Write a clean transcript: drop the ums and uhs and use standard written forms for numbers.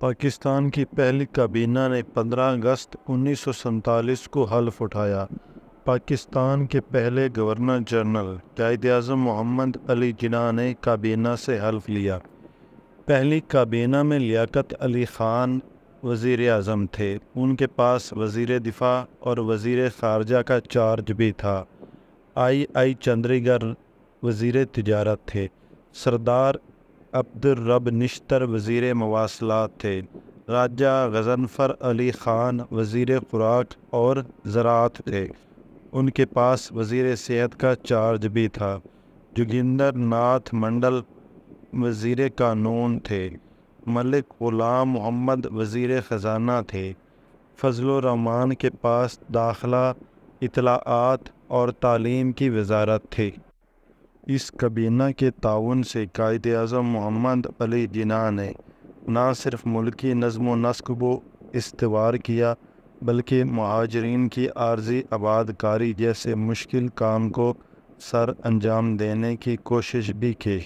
پاکستان کی پہلی کابینہ نے 15 اگست 1947 کو حلف اٹھایا۔ پاکستان کے پہلے گورنر جنرل قائد اعظم محمد علی جناح نے کابینہ سے حلف لیا۔ پہلی کابینہ میں لیاقت علی خان وزیر اعظم تھے۔ ان کے پاس وزیر دفاع اور وزیر خارجہ کا چارج بھی تھا۔ آئی چندریگر وزیر تجارت تھے۔ سردار عبدالرب نشتر وزیر مواصلات تھے۔ راجہ غضنفر علی خان وزیر خوراک اور زراعت تھے۔ ان کے پاس وزیر صحت کا چارج بھی تھا۔ جوگندر ناتھ منڈل وزیر قانون تھے۔ ملک غلام محمد وزیر خزانہ تھے۔ فضل الرحمان کے پاس داخلہ، اطلاعات اور تعلیم کی وزارت تھی۔ اس کابینہ کے تعاون سے قائد اعظم محمد علی جناح نے نہ صرف ملکی نظم و نسق کو استوار کیا بلکہ مہاجرین کی عارضی آباد کاری جیسے مشکل کام کو سر انجام دینے کی کوشش بھی کی۔